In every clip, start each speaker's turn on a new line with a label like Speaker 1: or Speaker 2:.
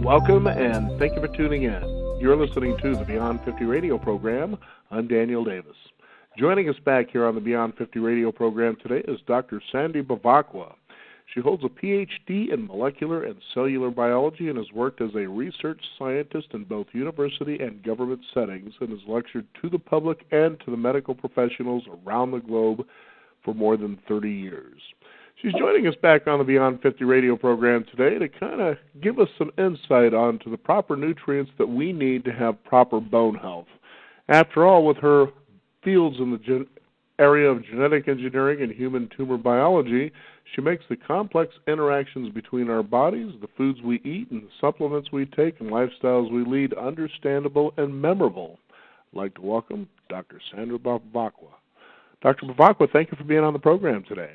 Speaker 1: Welcome, and thank you for tuning in. You're listening to the Beyond 50 radio program. I'm Daniel Davis. Joining us back here on the Beyond 50 radio program today is Dr. Sandy Bevacqua. She holds a Ph.D. in molecular and cellular biology and has worked as a research scientist in both university and government settings and has lectured to the public and to the medical professionals around the globe for more than 30 years. She's joining us back on the Beyond 50 radio program today to kind of give us some insight onto the proper nutrients that we need to have proper bone health. After all, with her fields in the area of genetic engineering and human tumor biology, she makes the complex interactions between our bodies, the foods we eat, and the supplements we take and lifestyles we lead understandable and memorable. I'd like to welcome Dr. Sandra Bevacqua. Dr. Bevacqua, thank you for being on the program today.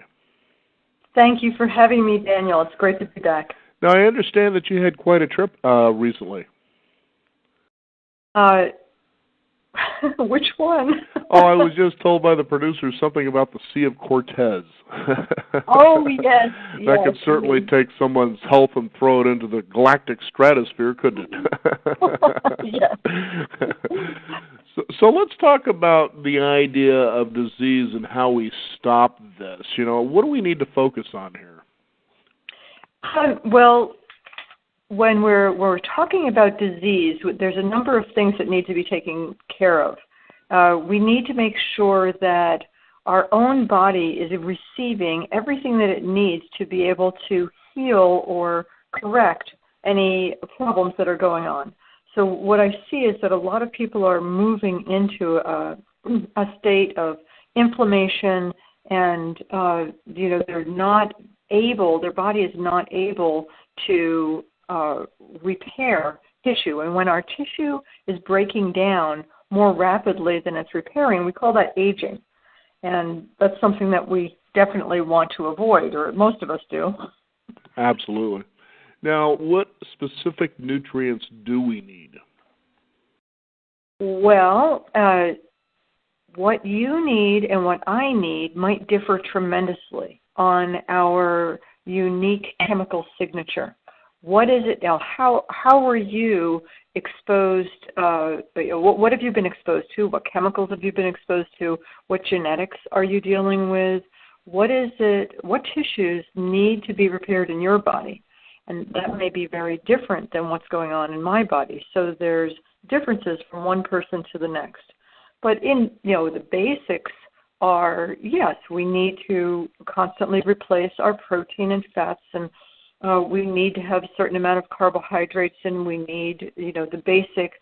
Speaker 2: Thank you for having me, Daniel. It's great to be back.
Speaker 1: Now, I understand that you had quite a trip recently.
Speaker 2: Which one?
Speaker 1: I was just told by the producer something about the Sea of Cortez.
Speaker 2: Oh, yes.
Speaker 1: That could certainly take someone's health and throw it into the galactic stratosphere, couldn't it?
Speaker 2: Yes.
Speaker 1: So let's talk about the idea of disease and how we stop this. What do we need to focus on here?
Speaker 2: Well, when we're talking about disease, there's a number of things that need to be taken care of. We need to make sure that our own body is receiving everything that it needs to be able to heal or correct any problems that are going on. So what I see is that a lot of people are moving into a state of inflammation, and they're not able. Their body is not able to repair tissue. And when our tissue is breaking down more rapidly than it's repairing, we call that aging. And that's something that we definitely want to avoid, or most of us do.
Speaker 1: Absolutely. Now, what specific nutrients do we need?
Speaker 2: Well, what you need and what I need might differ tremendously on our unique chemical signature. What is it now? How were you exposed? What have you been exposed to? What chemicals have you been exposed to? What genetics are you dealing with? What is it? What tissues need to be repaired in your body? And that may be very different than what's going on in my body. So there's differences from one person to the next. But the basics are, yes, we need to constantly replace our protein and fats, and we need to have a certain amount of carbohydrates, and we need, the basic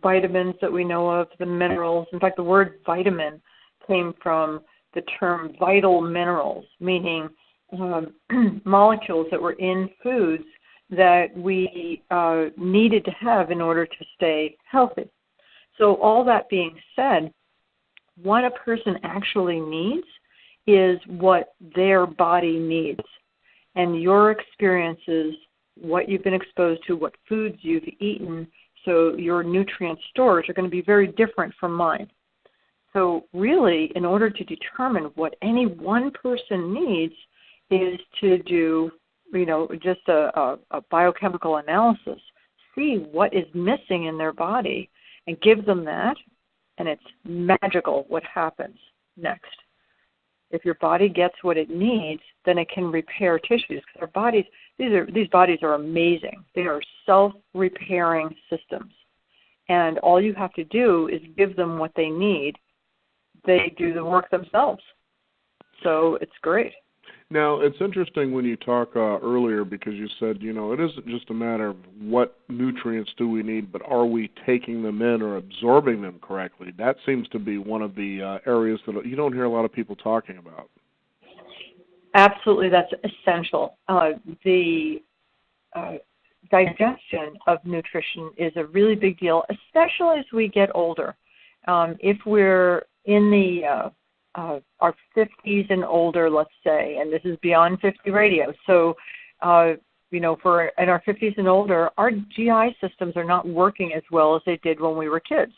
Speaker 2: vitamins that we know of, the minerals. In fact, the word vitamin came from the term vital minerals, meaning molecules that were in foods that we needed to have in order to stay healthy. So all that being said, what a person actually needs is what their body needs. And your experiences, what you've been exposed to, what foods you've eaten, so your nutrient storage are going to be very different from mine. So really, in order to determine what any one person needs is to do, just a biochemical analysis, see what is missing in their body and give them that, and it's magical what happens next. If your body gets what it needs, then it can repair tissues. Our bodies, these bodies are amazing. They are self-repairing systems. And all you have to do is give them what they need. They do the work themselves. So it's great.
Speaker 1: Now, it's interesting when you talk earlier because you said, it isn't just a matter of what nutrients do we need, but are we taking them in or absorbing them correctly? That seems to be one of the areas that you don't hear a lot of people talking about.
Speaker 2: Absolutely, that's essential. The digestion of nutrition is a really big deal, especially as we get older. If we're in the our 50s and older, let's say, and this is Beyond 50 radio. So, for in our 50s and older, our GI systems are not working as well as they did when we were kids.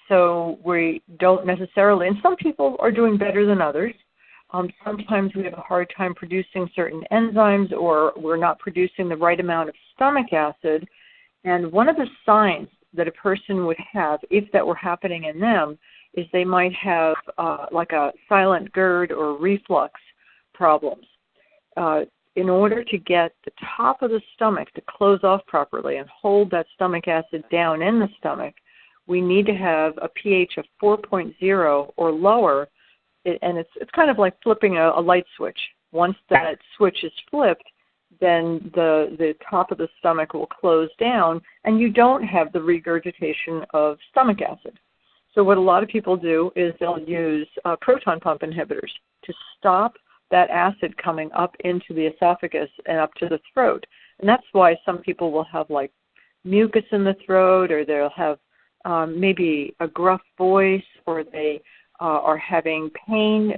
Speaker 2: So we don't necessarily, and some people are doing better than others, Sometimes we have a hard time producing certain enzymes, or we're not producing the right amount of stomach acid. And one of the signs that a person would have, if that were happening in them, is they might have like a silent GERD or reflux problems. In order to get the top of the stomach to close off properly and hold that stomach acid down in the stomach, we need to have a pH of 4.0 or lower, and it's kind of like flipping a light switch. Once that switch is flipped, then the top of the stomach will close down, and you don't have the regurgitation of stomach acid. So what a lot of people do is they'll use proton pump inhibitors to stop that acid coming up into the esophagus and up to the throat. And that's why some people will have like mucus in the throat, or they'll have maybe a gruff voice, or they are having pain.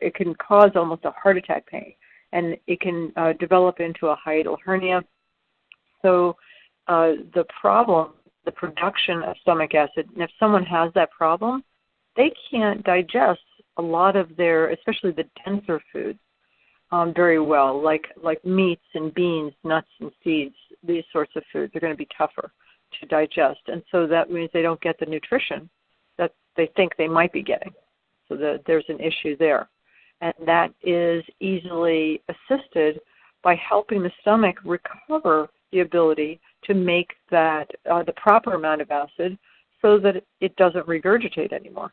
Speaker 2: It can cause almost a heart attack pain, and it can develop into a hiatal hernia. So the problem, the production of stomach acid, and if someone has that problem, they can't digest a lot of their, especially the denser foods, very well, like meats and beans, nuts and seeds. These sorts of foods are going to be tougher to digest, and so that means they don't get the nutrition that they think they might be getting. So there's an issue there, and that is easily assisted by helping the stomach recover the ability to make that the proper amount of acid, so that it doesn't regurgitate anymore.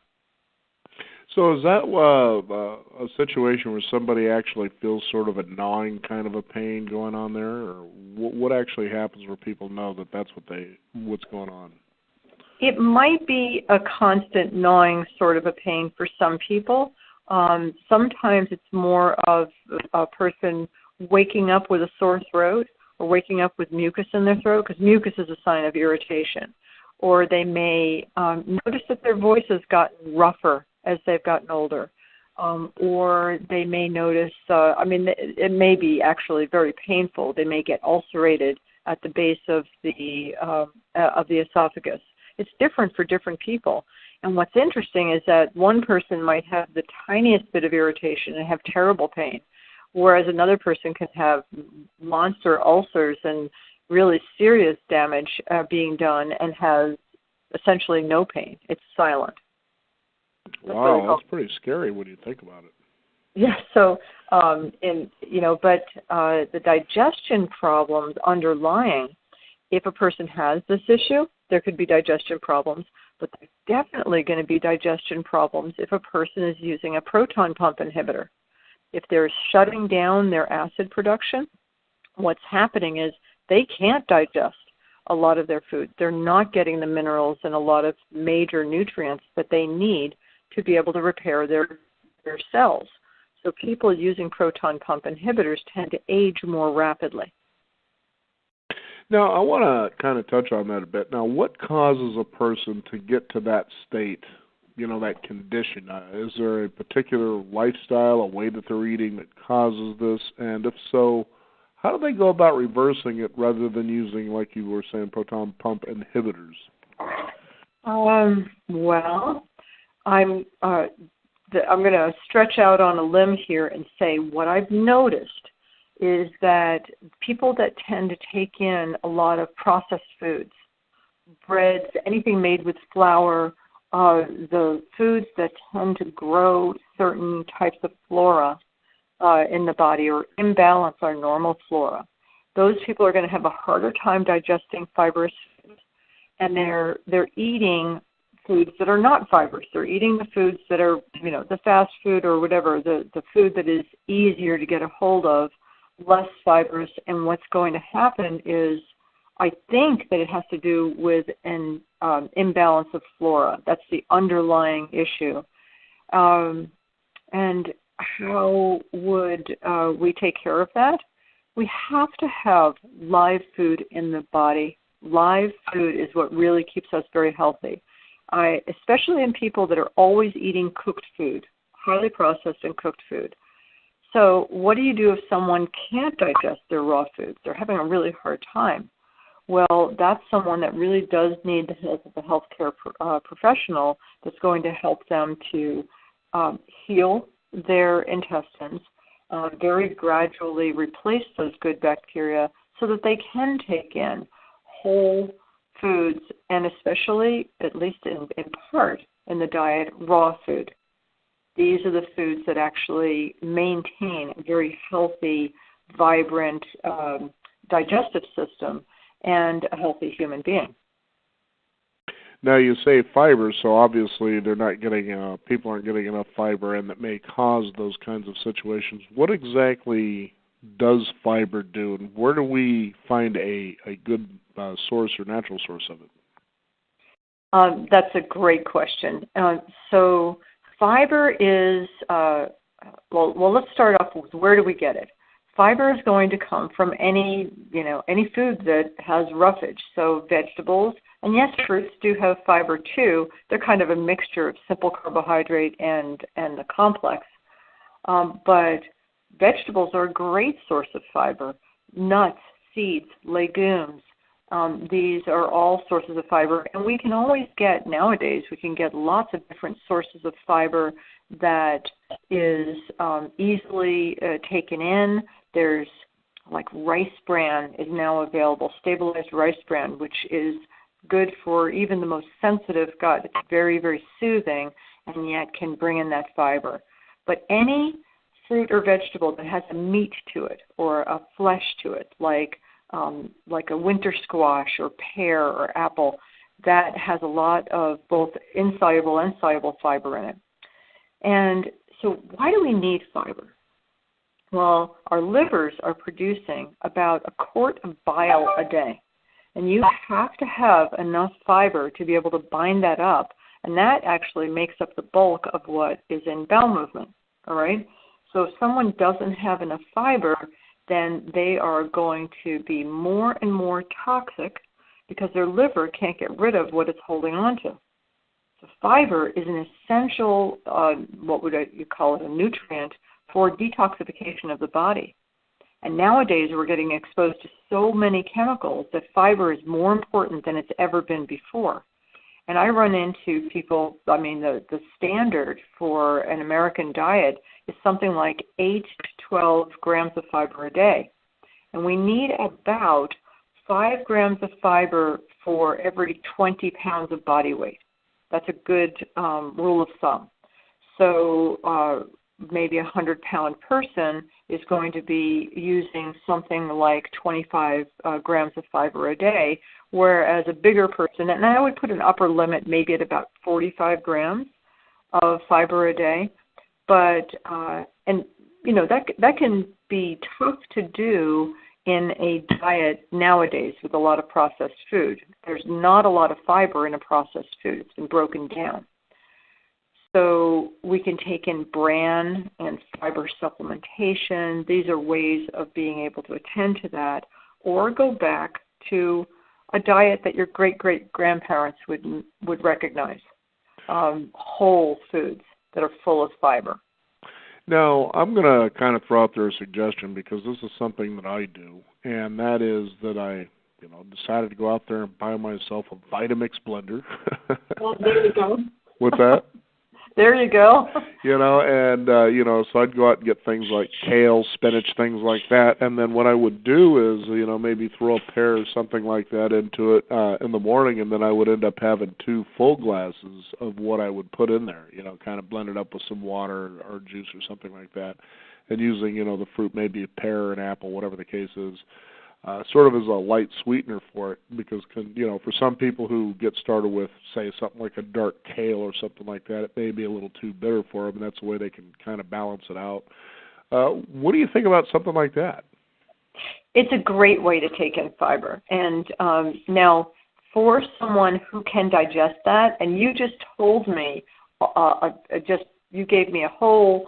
Speaker 1: So is that a situation where somebody actually feels sort of a gnawing kind of a pain going on there, or what actually happens where people know that that's what's going on?
Speaker 2: It might be a constant gnawing sort of a pain for some people. Sometimes it's more of a person waking up with a sore throat, or waking up with mucus in their throat, because mucus is a sign of irritation. Or they may notice that their voice has gotten rougher as they've gotten older. Or they may notice, it may be actually very painful. They may get ulcerated at the base of the esophagus. It's different for different people. And what's interesting is that one person might have the tiniest bit of irritation and have terrible pain, whereas another person can have monster ulcers and really serious damage being done and has essentially no pain. It's silent.
Speaker 1: Wow, that's pretty scary when you think about it.
Speaker 2: Yeah, so, but the digestion problems underlying, if a person has this issue, there could be digestion problems, but there's definitely going to be digestion problems if a person is using a proton pump inhibitor. If they're shutting down their acid production, what's happening is they can't digest a lot of their food. They're not getting the minerals and a lot of major nutrients that they need to be able to repair their cells. So people using proton pump inhibitors tend to age more rapidly.
Speaker 1: Now, I want to kind of touch on that a bit. Now, what causes a person to get to that state, that condition? Is there a particular lifestyle, a way that they're eating that causes this? And if so, how do they go about reversing it rather than using, like you were saying, proton pump inhibitors?
Speaker 2: Well, I'm going to stretch out on a limb here and say what I've noticed is that people that tend to take in a lot of processed foods, breads, anything made with flour, the foods that tend to grow certain types of flora in the body or imbalance our normal flora, those people are going to have a harder time digesting fibrous foods, and they're eating foods that are not fibrous. They're eating the foods that are, the fast food or whatever, the food that is easier to get a hold of, less fibrous. And what's going to happen is, I think that it has to do with an imbalance of flora. That's the underlying issue. And how would we take care of that? We have to have live food in the body. Live food is what really keeps us very healthy. Especially in people that are always eating cooked food, highly processed and cooked food. So what do you do if someone can't digest their raw foods? They're having a really hard time. Well, that's someone that really does need the help of a healthcare professional that's going to help them to heal their intestines, very gradually replace those good bacteria so that they can take in whole foods, and especially, at least in part in the diet, raw food. These are the foods that actually maintain a very healthy, vibrant digestive system and a healthy human being.
Speaker 1: Now you say fiber, so obviously they're not getting, people aren't getting enough fiber, and that may cause those kinds of situations. What exactly does fiber do, and where do we find a good source or natural source of it?
Speaker 2: That's a great question. So fiber is, well, let's start off with where do we get it? Fiber is going to come from any food that has roughage. So vegetables, and yes, fruits do have fiber too. They're kind of a mixture of simple carbohydrate and the complex. But vegetables are a great source of fiber. Nuts, seeds, legumes, these are all sources of fiber. And we can always get, nowadays, we can get lots of different sources of fiber that is easily taken in. There's like rice bran is now available, stabilized rice bran, which is good for even the most sensitive gut. It's very, very soothing and yet can bring in that fiber. But any fruit or vegetable that has a meat to it or a flesh to it, like a winter squash or pear or apple, that has a lot of both insoluble and soluble fiber in it. And so why do we need fiber? Well, our livers are producing about a quart of bile a day. And you have to have enough fiber to be able to bind that up. And that actually makes up the bulk of what is in bowel movement. All right? So if someone doesn't have enough fiber, then they are going to be more and more toxic because their liver can't get rid of what it's holding on to. So fiber is an essential, what would you call it, a nutrient for detoxification of the body. And nowadays we're getting exposed to so many chemicals that fiber is more important than it's ever been before. And I run into people, the standard for an American diet is something like 8 to 12 grams of fiber a day. And we need about 5 grams of fiber for every 20 pounds of body weight. That's a good rule of thumb. So maybe a 100-pound person is going to be using something like 25 grams of fiber a day, whereas a bigger person, and I would put an upper limit maybe at about 45 grams of fiber a day. But, that can be tough to do in a diet nowadays with a lot of processed food. There's not a lot of fiber in a processed food. It's been broken down. So we can take in bran and fiber supplementation. These are ways of being able to attend to that, or go back to a diet that your great-great-grandparents would recognize, whole foods that are full of fiber.
Speaker 1: Now, I'm going to kind of throw out there a suggestion because this is something that I do, and that is that I decided to go out there and buy myself a Vitamix blender.
Speaker 2: Well, there you go.
Speaker 1: What's that?
Speaker 2: There you go.
Speaker 1: So I'd go out and get things like kale, spinach, things like that. And then what I would do is, maybe throw a pear or something like that into it in the morning, and then I would end up having 2 full glasses of what I would put in there, kind of blend it up with some water or juice or something like that, and using, the fruit, maybe a pear or an apple, whatever the case is. Sort of as a light sweetener for it, because for some people who get started with, say, something like a dark kale or something like that, it may be a little too bitter for them, and that's the way they can kind of balance it out. What do you think about something like that?
Speaker 2: It's a great way to take in fiber. And now, for someone who can digest that, and you just told me, you gave me a whole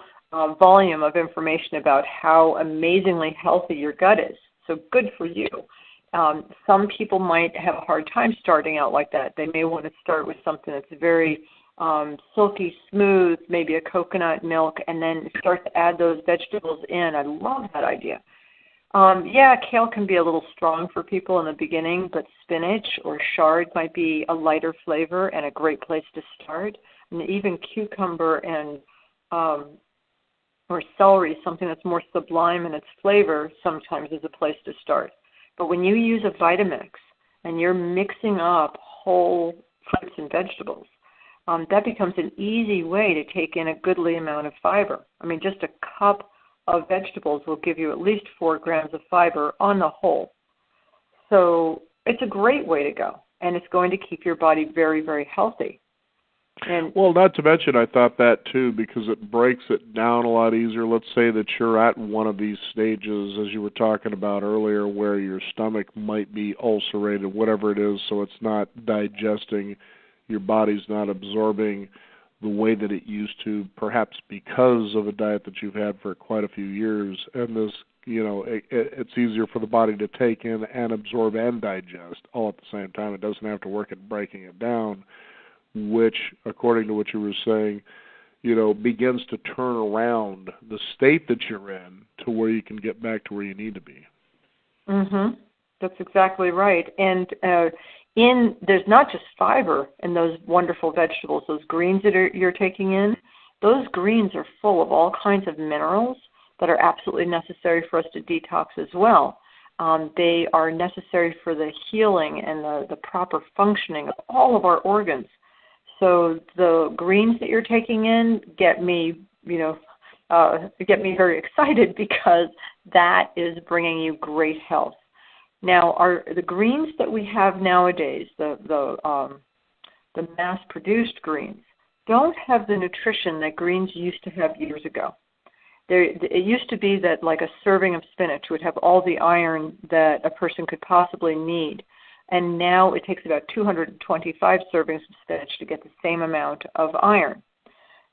Speaker 2: volume of information about how amazingly healthy your gut is. So good for you. Some people might have a hard time starting out like that. They may want to start with something that's very silky smooth, maybe a coconut milk, and then start to add those vegetables in. I love that idea. Kale can be a little strong for people in the beginning, but spinach or chard might be a lighter flavor and a great place to start. And even cucumber and or celery, something that's more sublime in its flavor, sometimes is a place to start. But when you use a Vitamix and you're mixing up whole fruits and vegetables, that becomes an easy way to take in a goodly amount of fiber. I mean, just a cup of vegetables will give you at least 4 grams of fiber on the whole. So it's a great way to go, and it's going to keep your body very, very healthy. And
Speaker 1: well, not to mention, I thought that too, because it breaks it down a lot easier. Let's say that you're at one of these stages, as you were talking about earlier, where your stomach might be ulcerated, whatever it is, so it's not digesting, your body's not absorbing the way that it used to, perhaps because of a diet that you've had for quite a few years. And this, it's easier for the body to take in and absorb and digest all at the same time. It doesn't have to work at breaking it down, which, according to what you were saying, begins to turn around the state that you're in to where you can get back to where you need to be.
Speaker 2: Mm-hmm. That's exactly right. And there's not just fiber in those wonderful vegetables, those greens that you're taking in. Those greens are full of all kinds of minerals that are absolutely necessary for us to detox as well. They are necessary for the healing and the proper functioning of all of our organs. So the greens that you're taking in get me very excited, because that is bringing you great health. Now, the greens that we have nowadays, the mass-produced greens, don't have the nutrition that greens used to have years ago. It used to be that like a serving of spinach would have all the iron that a person could possibly need. And now it takes about 225 servings of spinach to get the same amount of iron.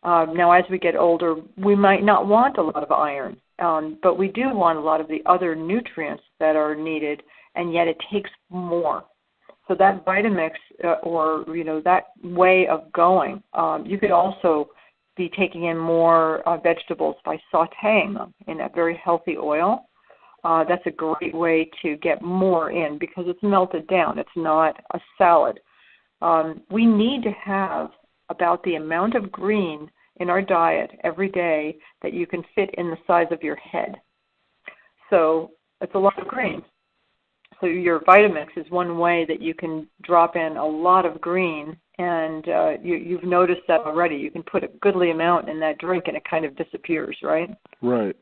Speaker 2: Now, as we get older, we might not want a lot of iron, but we do want a lot of the other nutrients that are needed, and yet it takes more. So that Vitamix, or that way of going, you could also be taking in more vegetables by sautéing them in a very healthy oil. That's a great way to get more in, because it's melted down. It's not a salad. We need to have about the amount of green in our diet every day that you can fit in the size of your head. So it's a lot of greens. So your Vitamix is one way that you can drop in a lot of green, and you've noticed that already. You can put a goodly amount in that drink, and it kind of disappears, right?
Speaker 1: Right.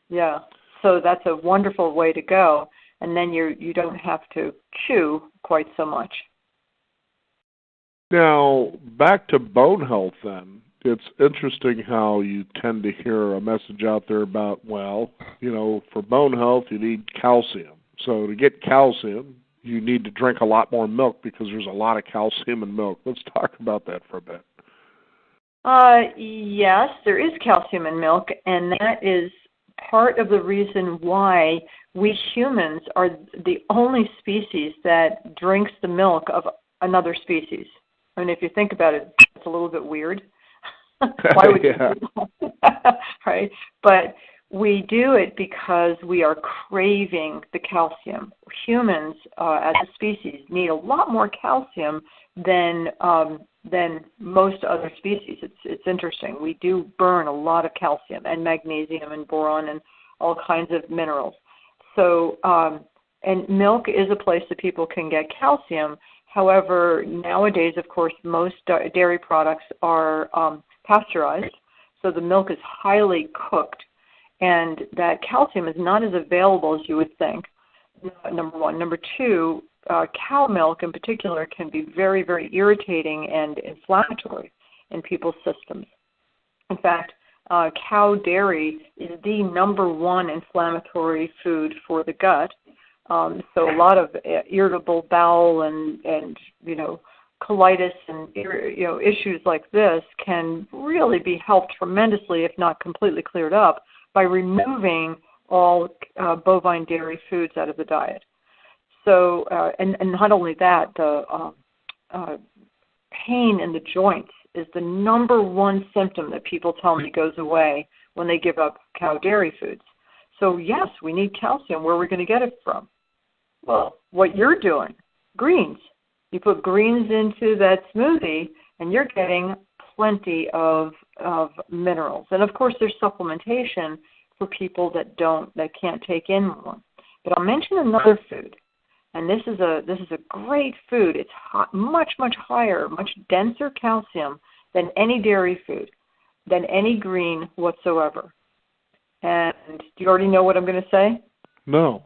Speaker 2: Yeah. So that's a wonderful way to go, and then you don't have to chew quite so much.
Speaker 1: Now, back to bone health then. It's interesting how you tend to hear a message out there about, for bone health, you need calcium. So to get calcium, you need to drink a lot more milk, because there's a lot of calcium in milk. Let's talk about that for a bit.
Speaker 2: Yes, there is calcium in milk, and that is part of the reason why we humans are the only species that drinks the milk of another species. I mean, if you think about it, it's a little bit weird. Why would you do that? Right? But we do it because we are craving the calcium. Humans, as a species, need a lot more calcium than most other species. It's interesting. We do burn a lot of calcium and magnesium and boron and all kinds of minerals. So, and milk is a place that people can get calcium. However, nowadays, of course, most dairy products are pasteurized, so the milk is highly cooked, and that calcium is not as available as you would think, number one. Number two, cow milk in particular can be very, very irritating and inflammatory in people's systems. In fact, cow dairy is the number one inflammatory food for the gut. So a lot of irritable bowel and colitis and issues like this can really be helped tremendously, if not completely cleared up, by removing all bovine dairy foods out of the diet. So, and not only that, the pain in the joints is the number one symptom that people tell me goes away when they give up cow dairy foods. So yes, we need calcium. Where are we going to get it from? Well, what you're doing, greens. You put greens into that smoothie, and you're getting plenty of minerals. And of course, there's supplementation for people that can't take in more. But I'll mention another food, and this is a great food. It's much higher, much denser calcium than any dairy food, than any green whatsoever. And do you already know what I'm going to say?
Speaker 1: No.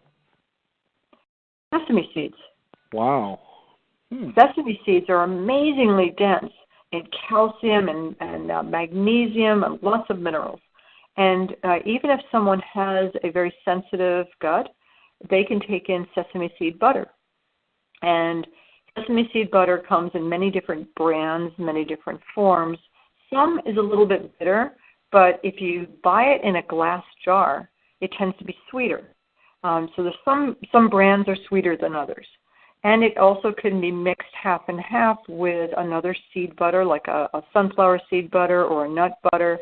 Speaker 2: Sesame seeds.
Speaker 1: Wow.
Speaker 2: Sesame seeds are amazingly dense in calcium and magnesium and lots of minerals. And even if someone has a very sensitive gut, they can take in sesame seed butter. And sesame seed butter comes in many different brands, many different forms. Some is a little bit bitter, but if you buy it in a glass jar, it tends to be sweeter. So there's some brands are sweeter than others. And it also can be mixed half and half with another seed butter, like a sunflower seed butter or a nut butter,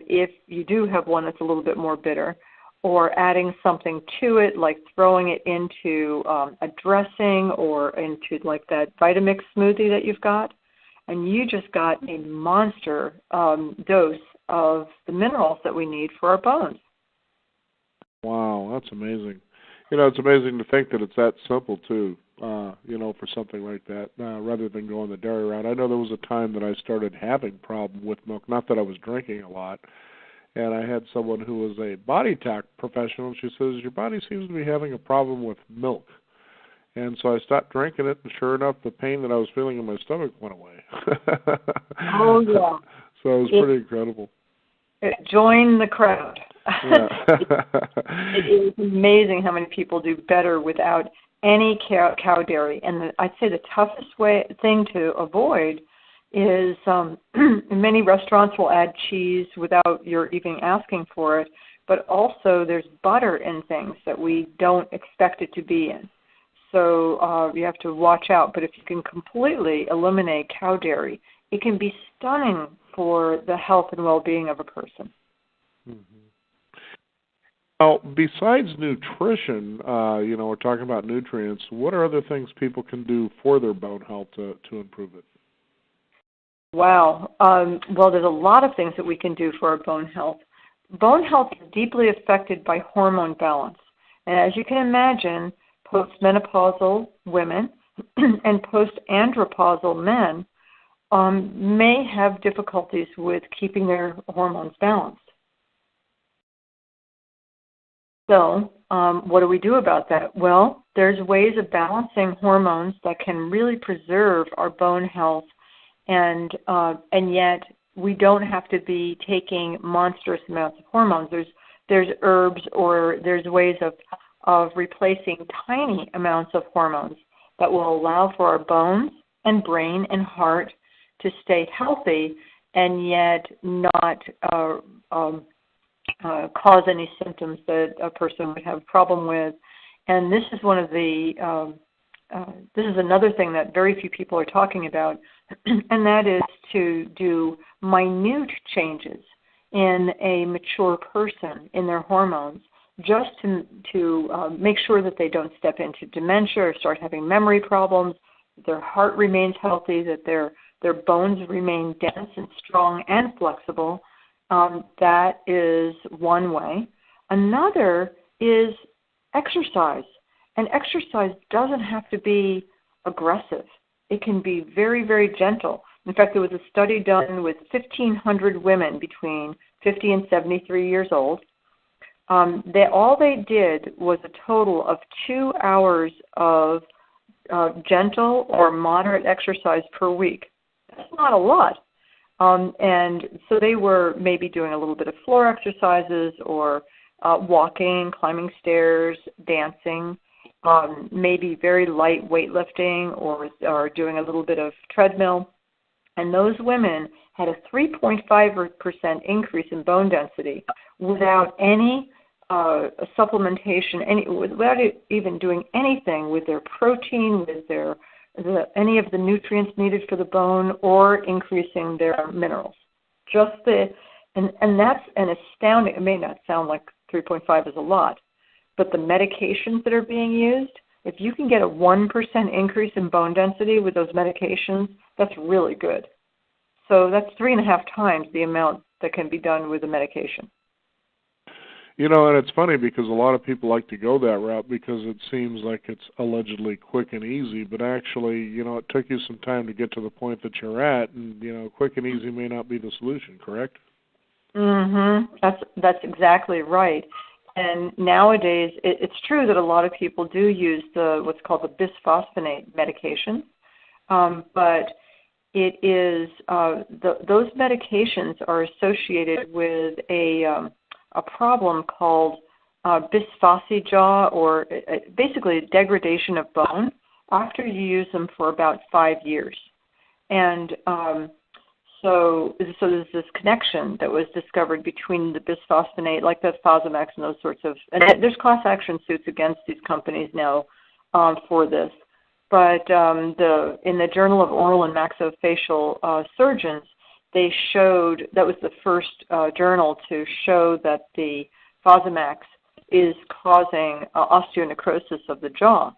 Speaker 2: if you do have one that's a little bit more bitter, or adding something to it, like throwing it into a dressing or into like that Vitamix smoothie that you've got, and you just got a monster dose of the minerals that we need for our bones.
Speaker 1: Wow, that's amazing. It's amazing to think that it's that simple, too, for something like that, rather than going the dairy route. I know there was a time that I started having problem with milk, not that I was drinking a lot, and I had someone who was a body tech professional, and she says, your body seems to be having a problem with milk. And so I stopped drinking it, and sure enough, the pain that I was feeling in my stomach went away.
Speaker 2: Oh, yeah.
Speaker 1: So it was pretty incredible.
Speaker 2: Join the crowd.
Speaker 1: Yeah.
Speaker 2: It is amazing how many people do better without any cow dairy. And I'd say the toughest thing to avoid is many restaurants will add cheese without your even asking for it, but also there's butter in things that we don't expect it to be in. So you have to watch out. But if you can completely eliminate cow dairy, it can be stunning for the health and well-being of a person.
Speaker 1: Mm-hmm. Now, besides nutrition, we're talking about nutrients, what are other things people can do for their bone health to improve it?
Speaker 2: Wow. Well, there's a lot of things that we can do for our bone health. Bone health is deeply affected by hormone balance. And as you can imagine, postmenopausal women and postandropausal men may have difficulties with keeping their hormones balanced. So what do we do about that? Well, there's ways of balancing hormones that can really preserve our bone health, and yet we don't have to be taking monstrous amounts of hormones. There's herbs, or there's ways of replacing tiny amounts of hormones that will allow for our bones and brain and heart to stay healthy and yet not cause any symptoms that a person would have a problem with. And this is one of the this is another thing that very few people are talking about, and that is to do minute changes in a mature person in their hormones, just to make sure that they don't step into dementia or start having memory problems, that their heart remains healthy, that their bones remain dense and strong and flexible. That is one way. Another is exercise. And exercise doesn't have to be aggressive. It can be very, very gentle. In fact, there was a study done with 1,500 women between 50 and 73 years old. All they did was a total of 2 hours of gentle or moderate exercise per week. That's not a lot. And so they were maybe doing a little bit of floor exercises or walking, climbing stairs, dancing, maybe very light weightlifting or doing a little bit of treadmill. And those women had a 3.5% increase in bone density without any supplementation, without even doing anything with their protein, with any of the nutrients needed for the bone, or increasing their minerals. And that's an astounding. It may not sound like 3.5 is a lot, but the medications that are being used, if you can get a 1% increase in bone density with those medications, that's really good. So that's 3.5 times the amount that can be done with a medication.
Speaker 1: You know, and it's funny because a lot of people like to go that route because it seems like it's allegedly quick and easy, but actually, you know, it took you some time to get to the point that you're at, and, you know, quick and easy may not be the solution, correct?
Speaker 2: That's exactly right. And nowadays, it's true that a lot of people do use what's called the bisphosphonate medication, but it is those medications are associated with a problem called bisphosphojaw, or basically a degradation of bone after you use them for about 5 years. And so there's this connection that was discovered between the bisphosphonate, like the Fosamax and those sorts of, and there's class action suits against these companies now for this. But in the Journal of Oral and Maxillofacial Surgeons, they showed, that was the first journal to show that the Fosamax is causing osteonecrosis of the jaw.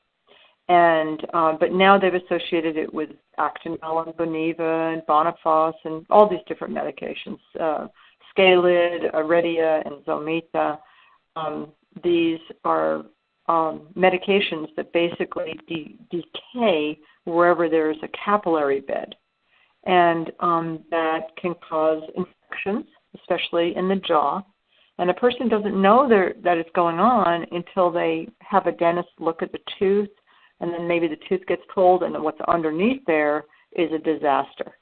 Speaker 2: And but now they've associated it with Actonel and Boniva and Bonifos and all these different medications, Scalid, Aredia, and Zometa. These are medications that basically decay wherever there's a capillary bed, and that can cause infections, especially in the jaw. And a person doesn't know that it's going on until they have a dentist look at the tooth, and then maybe the tooth gets pulled, and what's underneath there is a disaster.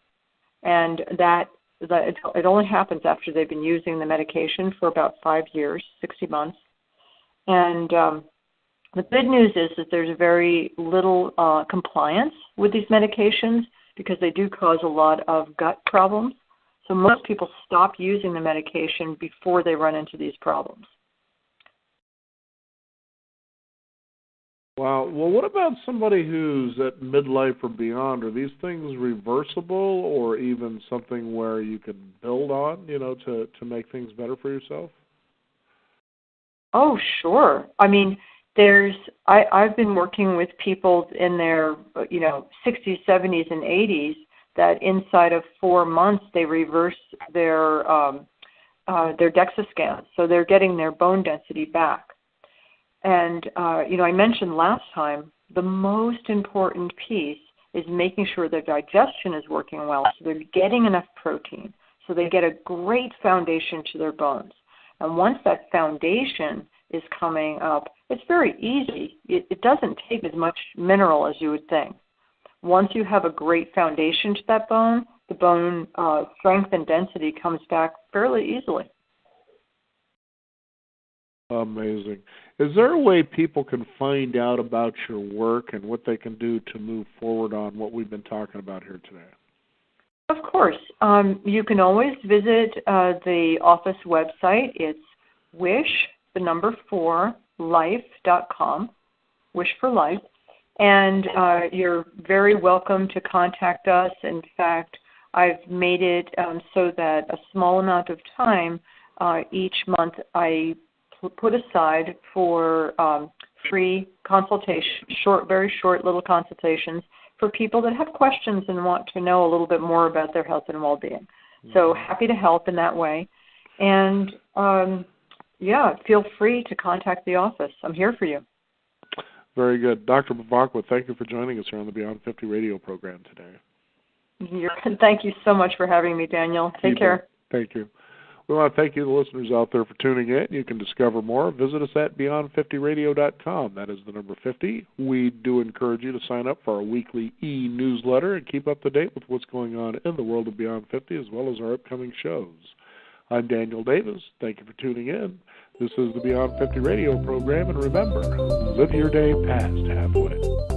Speaker 2: And it only happens after they've been using the medication for about 5 years, 60 months. And the good news is that there's very little compliance with these medications because they do cause a lot of gut problems. So most people stop using the medication before they run into these problems.
Speaker 1: Wow. Well, what about somebody who's at midlife or beyond? Are these things reversible, or even something where you can build on, you know, to make things better for yourself?
Speaker 2: Oh, sure. I mean, I've been working with people in their, 60s, 70s, and 80s that inside of 4 months they reverse their DEXA scans, so they're getting their bone density back. And, I mentioned last time, the most important piece is making sure their digestion is working well, so they're getting enough protein, so they get a great foundation to their bones. And once that foundation is coming up, it's very easy. It doesn't take as much mineral as you would think. Once you have a great foundation to that bone, the bone strength and density comes back fairly easily.
Speaker 1: Amazing. Is there a way people can find out about your work and what they can do to move forward on what we've been talking about here today?
Speaker 2: Of course. You can always visit the office website. It's wish4life.com, Wish for Life. And you're very welcome to contact us. In fact, I've made it so that a small amount of time each month I put aside for free consultation, very short little consultations for people that have questions and want to know a little bit more about their health and well-being. Mm-hmm. So happy to help in that way. And, feel free to contact the office. I'm here for you.
Speaker 1: Very good. Dr. Bevacqua, thank you for joining us here on the Beyond 50 radio program today.
Speaker 2: Thank you so much for having me, Daniel. Take care.
Speaker 1: Thank you. We want to thank you, the listeners out there, for tuning in. You can discover more. Visit us at beyond50radio.com. That is the number 50. We do encourage you to sign up for our weekly e-newsletter and keep up to date with what's going on in the world of Beyond 50 as well as our upcoming shows. I'm Daniel Davis. Thank you for tuning in. This is the Beyond 50 radio program, and remember, live your day past halfway.